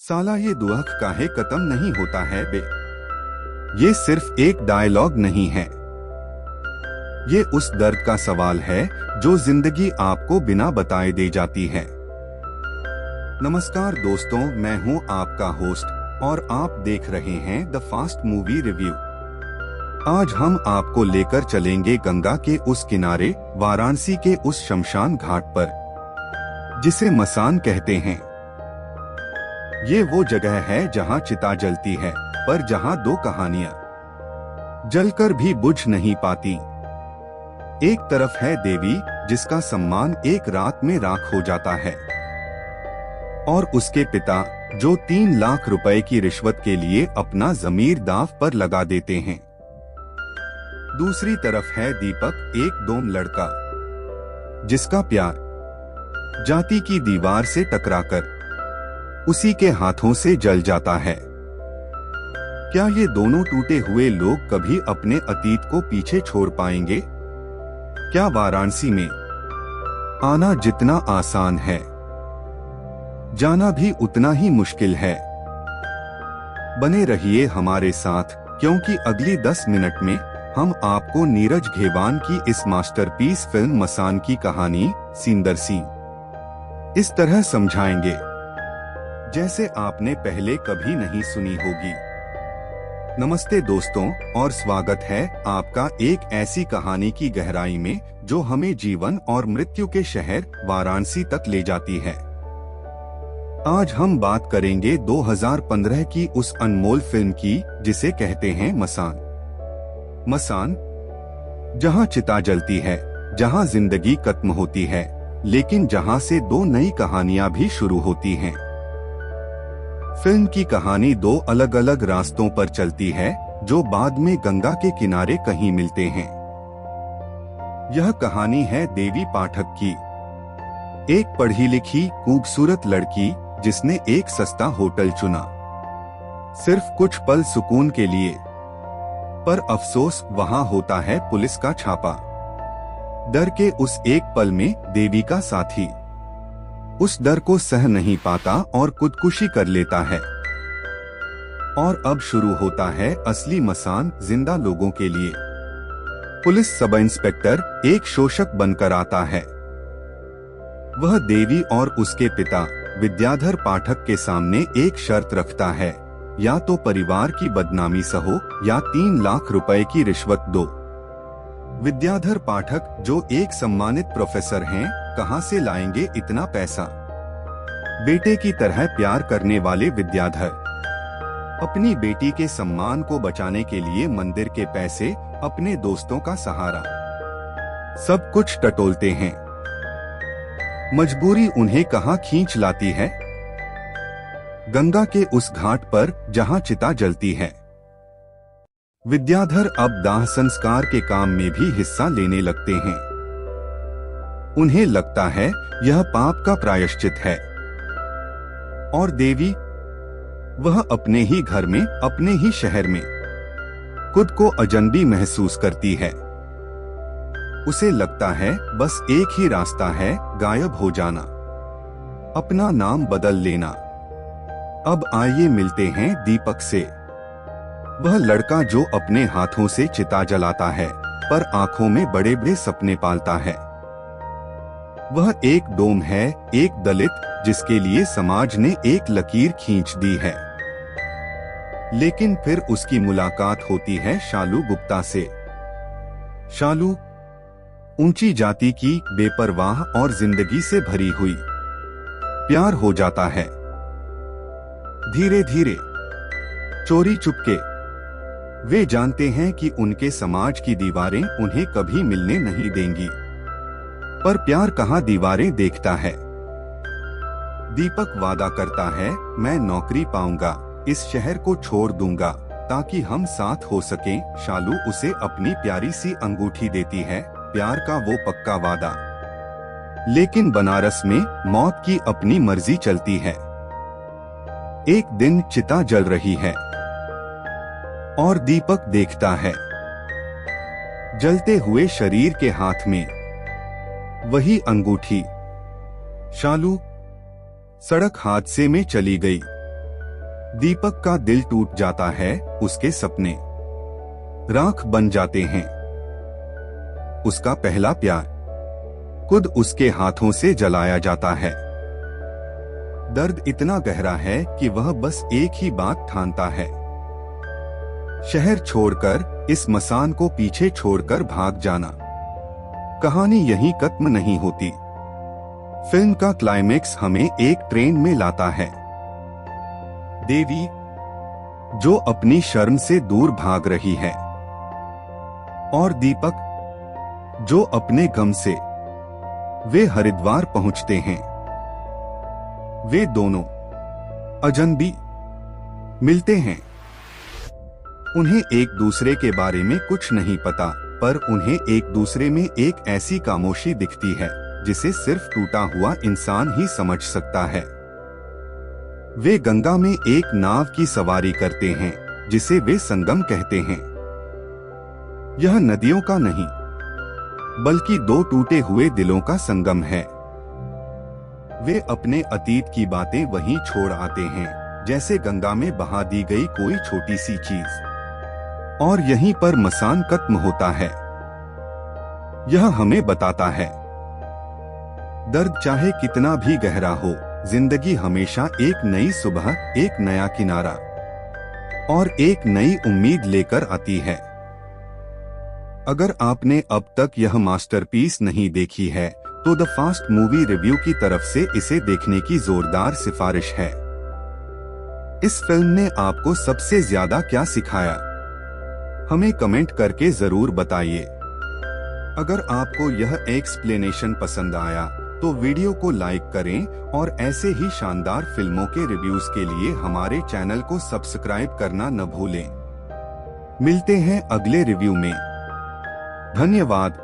साला ये दुख काहे खत्म नहीं होता है बे। ये सिर्फ एक डायलॉग नहीं है, ये उस दर्द का सवाल है जो जिंदगी आपको बिना बताए दे जाती है। नमस्कार दोस्तों, मैं हूं आपका होस्ट और आप देख रहे हैं द फास्ट मूवी रिव्यू। आज हम आपको लेकर चलेंगे गंगा के उस किनारे, वाराणसी के उस शमशान घाट पर जिसे मसान कहते हैं। ये वो जगह है जहां चिता जलती है, पर जहां दो कहानियां जलकर भी बुझ नहीं पाती। एक तरफ है देवी जिसका सम्मान एक रात में राख हो जाता है, और उसके पिता जो 3 लाख रुपए की रिश्वत के लिए अपना जमीर दांव पर लगा देते हैं। दूसरी तरफ है दीपक, एक डोम लड़का जिसका प्यार जाति की दीवार से टकराकर उसी के हाथों से जल जाता है। क्या ये दोनों टूटे हुए लोग कभी अपने अतीत को पीछे छोड़ पाएंगे? क्या वाराणसी में आना जितना आसान है, जाना भी उतना ही मुश्किल है? बने रहिए हमारे साथ, क्योंकि अगली 10 मिनट में हम आपको नीरज घेवान की इस मास्टरपीस फिल्म मसान की कहानी सींदर सीन इस तरह समझाएंगे जैसे आपने पहले कभी नहीं सुनी होगी। नमस्ते दोस्तों, और स्वागत है आपका एक ऐसी कहानी की गहराई में जो हमें जीवन और मृत्यु के शहर वाराणसी तक ले जाती है। आज हम बात करेंगे 2015 की उस अनमोल फिल्म की जिसे कहते हैं मसान। मसान, जहां चिता जलती है, जहां जिंदगी खत्म होती है, लेकिन जहां से 2 नई कहानियां भी शुरू होती हैं। फिल्म की कहानी 2 अलग अलग रास्तों पर चलती है जो बाद में गंगा के किनारे कहीं मिलते हैं। यह कहानी है देवी पाठक की, एक पढ़ी लिखी खूबसूरत लड़की जिसने एक सस्ता होटल चुना सिर्फ कुछ पल सुकून के लिए। पर अफसोस, वहां होता है पुलिस का छापा। डर के उस एक पल में देवी का साथी उस डर को सह नहीं पाता और खुदकुशी कर लेता है। और अब शुरू होता है असली मसान, जिंदा लोगों के लिए। पुलिस सब इंस्पेक्टर एक शोषक बनकर आता है। वह देवी और उसके पिता विद्याधर पाठक के सामने एक शर्त रखता है, या तो परिवार की बदनामी सहो या 3 लाख रुपए की रिश्वत दो। विद्याधर पाठक, जो एक सम्मानित प्रोफेसर हैं, कहां से लाएंगे इतना पैसा? बेटे की तरह प्यार करने वाले विद्याधर अपनी बेटी के सम्मान को बचाने के लिए मंदिर के पैसे, अपने दोस्तों का सहारा, सब कुछ टटोलते हैं। मजबूरी उन्हें कहां खींच लाती है? गंगा के उस घाट पर जहां चिता जलती है। विद्याधर अब दाह संस्कार के काम में भी हिस्सा लेने लगते हैं। उन्हें लगता है यह पाप का प्रायश्चित है। और देवी, वह अपने ही घर में, अपने ही शहर में खुद को अजनबी महसूस करती है। उसे लगता है बस एक ही रास्ता है, गायब हो जाना, अपना नाम बदल लेना। अब आइए मिलते हैं दीपक से। वह लड़का जो अपने हाथों से चिता जलाता है, पर आंखों में बड़े बड़े सपने पालता है। वह एक डोम है, एक दलित जिसके लिए समाज ने एक लकीर खींच दी है। लेकिन फिर उसकी मुलाकात होती है शालू गुप्ता से। शालू ऊंची जाति की, बेपरवाह और जिंदगी से भरी हुई। प्यार हो जाता है धीरे धीरे, चोरी चुपके। वे जानते हैं कि उनके समाज की दीवारें उन्हें कभी मिलने नहीं देंगी, पर प्यार कहाँ दीवारें देखता है। दीपक वादा करता है, मैं नौकरी पाऊंगा, इस शहर को छोड़ दूंगा ताकि हम साथ हो सकें। शालू उसे अपनी प्यारी सी अंगूठी देती है, प्यार का वो पक्का वादा। लेकिन बनारस में मौत की अपनी मर्जी चलती है। एक दिन चिता जल रही है और दीपक देखता है जलते हुए शरीर के हाथ में वही अंगूठी। शालू सड़क हादसे में चली गई। दीपक का दिल टूट जाता है, उसके सपने राख बन जाते हैं। उसका पहला प्यार खुद उसके हाथों से जलाया जाता है। दर्द इतना गहरा है कि वह बस एक ही बात ठानता है, शहर छोड़कर, इस मसान को पीछे छोड़कर भाग जाना। कहानी यहीं खत्म नहीं होती। फिल्म का क्लाइमेक्स हमें एक ट्रेन में लाता है। देवी, जो अपनी शर्म से दूर भाग रही है, और दीपक, जो अपने गम से। वे हरिद्वार पहुंचते हैं। वे दोनों अजनबी मिलते हैं। उन्हें एक दूसरे के बारे में कुछ नहीं पता, पर उन्हें एक दूसरे में एक ऐसी खामोशी दिखती है जिसे सिर्फ टूटा हुआ इंसान ही समझ सकता है। वे गंगा में एक नाव की सवारी करते हैं जिसे वे संगम कहते हैं। यह नदियों का नहीं, बल्कि दो टूटे हुए दिलों का संगम है। वे अपने अतीत की बातें वहीं छोड़ आते हैं, जैसे गंगा में बहा दी गई कोई छोटी सी चीज। और यहीं पर मसान खत्म होता है। यह हमें बताता है, दर्द चाहे कितना भी गहरा हो, जिंदगी हमेशा एक नई सुबह, एक नया किनारा और एक नई उम्मीद लेकर आती है। अगर आपने अब तक यह मास्टरपीस नहीं देखी है, तो द फास्ट मूवी रिव्यू की तरफ से इसे देखने की जोरदार सिफारिश है। इस फिल्म ने आपको सबसे ज्यादा क्या सिखाया? हमें कमेंट करके जरूर बताइए। अगर आपको यह एक्सप्लेनेशन पसंद आया तो वीडियो को लाइक करें और ऐसे ही शानदार फिल्मों के रिव्यूज के लिए हमारे चैनल को सब्सक्राइब करना न भूलें। मिलते हैं अगले रिव्यू में। धन्यवाद।